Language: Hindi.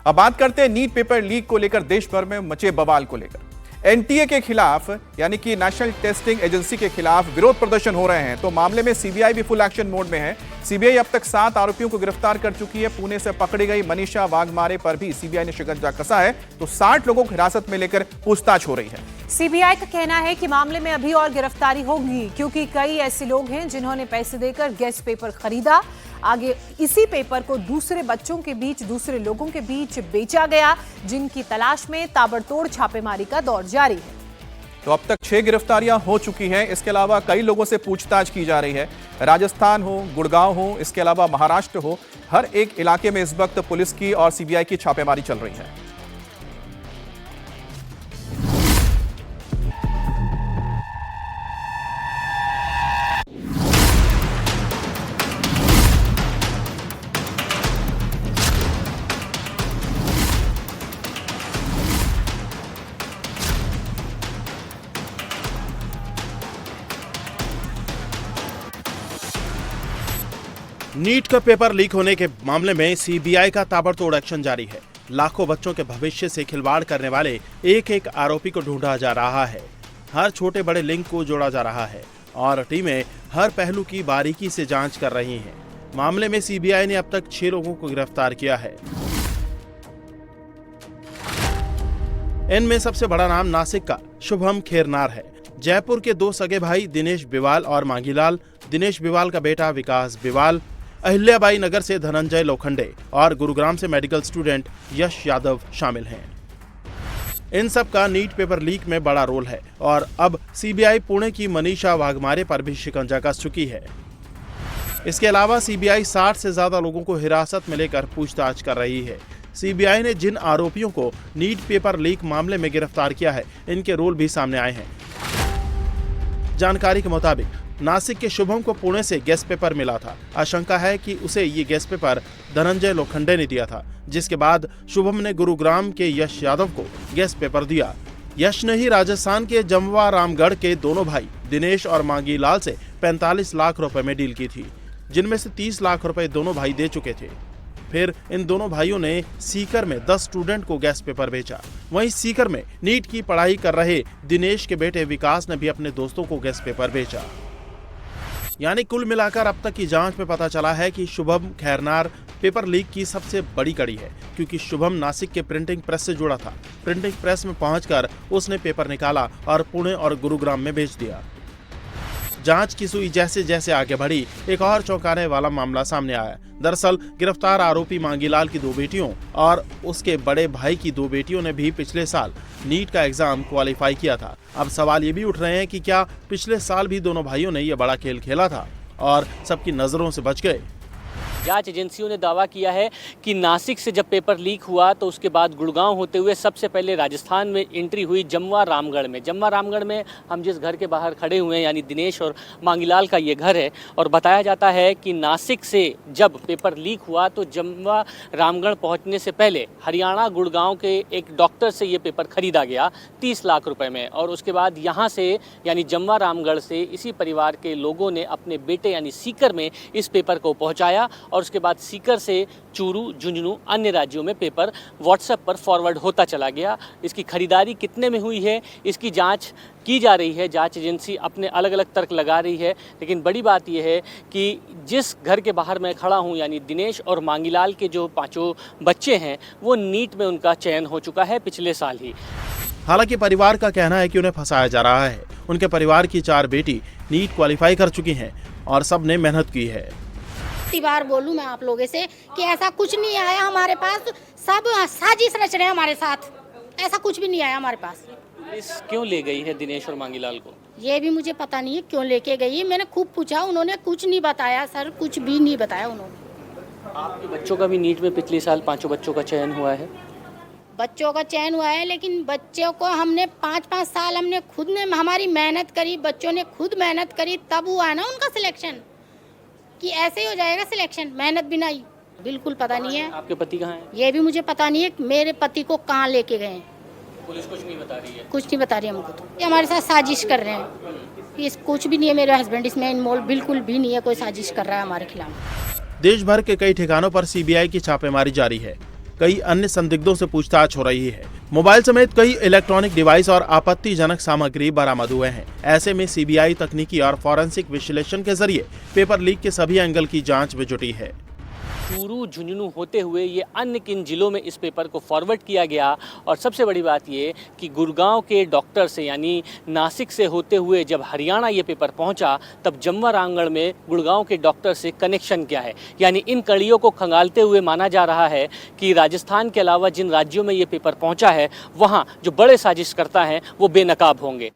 अब बात करते हैं नीट पेपर लीक को लेकर देश भर में मचे बवाल को लेकर। एनटीए के खिलाफ यानी कि नेशनल टेस्टिंग एजेंसी के खिलाफ विरोध प्रदर्शन हो रहे हैं, तो मामले में सीबीआई भी फुल एक्शन मोड में है। सीबीआई अब तक 7 आरोपियों को गिरफ्तार कर चुकी है। पुणे से पकड़ी गई मनीषा वाघमारे पर भी सीबीआई ने शिकंजा कसा है, तो 60 लोगों को हिरासत में लेकर पूछताछ हो रही है। सीबीआई का कहना है कि मामले में अभी और गिरफ्तारी होगी, क्योंकि कई ऐसे लोग हैं जिन्होंने पैसे देकर गेस्ट पेपर खरीदा। आगे इसी पेपर को दूसरे बच्चों के बीच, दूसरे लोगों के बीच बेचा गया, जिनकी तलाश में ताबड़तोड़ छापेमारी का दौर जारी है। तो अब तक 6 गिरफ्तारियां हो चुकी हैं। इसके अलावा कई लोगों से पूछताछ की जा रही है। राजस्थान हो, गुड़गांव हो, इसके अलावा महाराष्ट्र हो, हर एक इलाके में इस वक्त पुलिस की और सीबीआई की छापेमारी चल रही है। नीट का पेपर लीक होने के मामले में सीबीआई का ताबड़तोड़ एक्शन जारी है। लाखों बच्चों के भविष्य से खिलवाड़ करने वाले एक एक आरोपी को ढूंढा जा रहा है। हर छोटे बड़े लिंक को जोड़ा जा रहा है और टीमें हर पहलू की बारीकी से जांच कर रही हैं। मामले में सीबीआई ने अब तक 6 लोगों को गिरफ्तार किया है। इनमें सबसे बड़ा नाम नासिक का शुभम खेरनार है। जयपुर के 2 सगे भाई दिनेश बिवाल और मांगीलाल, दिनेश बिवाल का बेटा विकास बिवाल, अहिल्याबाई नगर से धनंजय लोखंडे और गुरुग्राम से मेडिकल स्टूडेंट यश यादव शामिल हैं। इन सब का नीट पेपर लीक में बड़ा रोल है और अब सीबीआई पुणे की मनीषा वाघमारे पर भी शिकंजा कस चुकी है। इसके अलावा सीबीआई 60 से ज्यादा लोगों को हिरासत में लेकर पूछताछ कर रही है। सीबीआई ने जिन आरोपियों को नीट पेपर लीक मामले में गिरफ्तार किया है, इनके रोल भी सामने आए हैं। जानकारी के मुताबिक नासिक के शुभम को पुणे से गेस्ट पेपर मिला था। आशंका है कि उसे ये गेस्ट पेपर धनंजय लोखंडे ने दिया था, जिसके बाद शुभम ने गुरुग्राम के यश यादव को गेस्ट पेपर दिया। यश ने ही राजस्थान के जमवा रामगढ़ के दोनों भाई दिनेश और मांगीलाल से 45 लाख रुपए में डील की थी, जिनमें से 30 लाख रुपए दोनों भाई दे चुके थे। फिर इन दोनों भाइयों ने सीकर में 10 स्टूडेंट को गेस्ट पेपर बेचा। वहीं सीकर में नीट की पढ़ाई कर रहे दिनेश के बेटे विकास ने भी अपने दोस्तों को गेस्ट पेपर बेचा। यानी कुल मिलाकर अब तक की जांच में पता चला है कि शुभम खेरनार पेपर लीक की सबसे बड़ी कड़ी है, क्योंकि शुभम नासिक के प्रिंटिंग प्रेस से जुड़ा था। प्रिंटिंग प्रेस में पहुंचकर उसने पेपर निकाला और पुणे और गुरुग्राम में बेच दिया। जांच की सुई जैसे जैसे आगे बढ़ी, एक और चौंकाने वाला मामला सामने आया। दरअसल गिरफ्तार आरोपी मांगीलाल की 2 बेटियों और उसके बड़े भाई की 2 बेटियों ने भी पिछले साल नीट का एग्जाम क्वालिफाई किया था। अब सवाल ये भी उठ रहे हैं कि क्या पिछले साल भी दोनों भाइयों ने यह बड़ा खेल खेला था और सबकी नजरों से बच गए। जांच एजेंसियों ने दावा किया है कि नासिक से जब पेपर लीक हुआ तो उसके बाद गुड़गांव होते हुए सबसे पहले राजस्थान में एंट्री हुई जमवा रामगढ़ में। जमवा रामगढ़ में हम जिस घर के बाहर खड़े हुए हैं, यानी दिनेश और मांगीलाल का ये घर है, और बताया जाता है कि नासिक से जब पेपर लीक हुआ तो जमवा रामगढ़ पहुँचने से पहले हरियाणा गुड़गांव के एक डॉक्टर से ये पेपर खरीदा गया 30 लाख रुपये में, और उसके बाद यहाँ से यानी जमवा रामगढ़ से इसी परिवार के लोगों ने अपने बेटे यानी सीकर में इस पेपर को पहुँचाया और उसके बाद सीकर से चूरू, झुंझुनू, अन्य राज्यों में पेपर व्हाट्सएप पर फॉरवर्ड होता चला गया। इसकी खरीदारी कितने में हुई है, इसकी जांच की जा रही है। जांच एजेंसी अपने अलग अलग तर्क लगा रही है, लेकिन बड़ी बात यह है कि जिस घर के बाहर मैं खड़ा हूं, यानी दिनेश और मांगीलाल के जो 5 बच्चे हैं, वो नीट में उनका चयन हो चुका है पिछले साल ही। हालांकि परिवार का कहना है कि उन्हें फंसाया जा रहा है। उनके परिवार की 4 बेटी नीट क्वालिफाई कर चुकी हैं और सब ने मेहनत की है। बार बोलूं मैं आप लोगों से कि ऐसा कुछ नहीं आया हमारे पास, सब साजिश रच रहे हैं हमारे साथ, ऐसा कुछ भी नहीं आया हमारे पास। पुलिस क्यों ले गई है दिनेश और मांगीलाल को, ये भी मुझे पता नहीं है क्यों लेके गई है। मैंने खूब पूछा, उन्होंने कुछ नहीं बताया सर, कुछ भी नहीं बताया उन्होंने। आपके बच्चों का भी नीट में पिछले साल 5 बच्चों का चयन हुआ है। बच्चों का चयन हुआ है, लेकिन बच्चों को हमने 5-5 साल हमने खुद ने हमारी मेहनत करी, बच्चों ने खुद मेहनत करी, तब हुआ है ना उनका सिलेक्शन। कि ऐसे ही हो जाएगा सिलेक्शन, मेहनत भी नहीं, बिल्कुल पता नहीं है। आपके पति कहाँ हैं? ये भी मुझे पता नहीं है मेरे पति को कहाँ लेके गए हैं। पुलिस कुछ नहीं बता रही है? कुछ नहीं बता रही हमको, तो ये हमारे साथ साजिश कर रहे हैं। इस कुछ भी नहीं है, मेरे हस्बैंड इसमें इन्वॉल्व बिल्कुल भी नहीं है, कोई साजिश कर रहा है हमारे खिलाफ। देश भर के कई ठिकानों पर सीबीआई की छापेमारी जारी है। कई अन्य संदिग्धों से पूछताछ हो रही है। मोबाइल समेत कई इलेक्ट्रॉनिक डिवाइस और आपत्तिजनक सामग्री बरामद हुए हैं। ऐसे में सीबीआई तकनीकी और फॉरेंसिक विश्लेषण के जरिए पेपर लीक के सभी एंगल की जांच में जुटी है। चूरू झुंझुनू होते हुए ये अन्य किन जिलों में इस पेपर को फॉरवर्ड किया गया, और सबसे बड़ी बात ये कि गुड़गांव के डॉक्टर से यानी नासिक से होते हुए जब हरियाणा ये पेपर पहुंचा तब जमवा रामगढ़ में गुड़गांव के डॉक्टर से कनेक्शन क्या है। यानी इन कड़ियों को खंगालते हुए माना जा रहा है कि राजस्थान के अलावा जिन राज्यों में ये पेपर पहुँचा है वहाँ जो बड़े साजिशकर्ता हैं वो बेनकाब होंगे।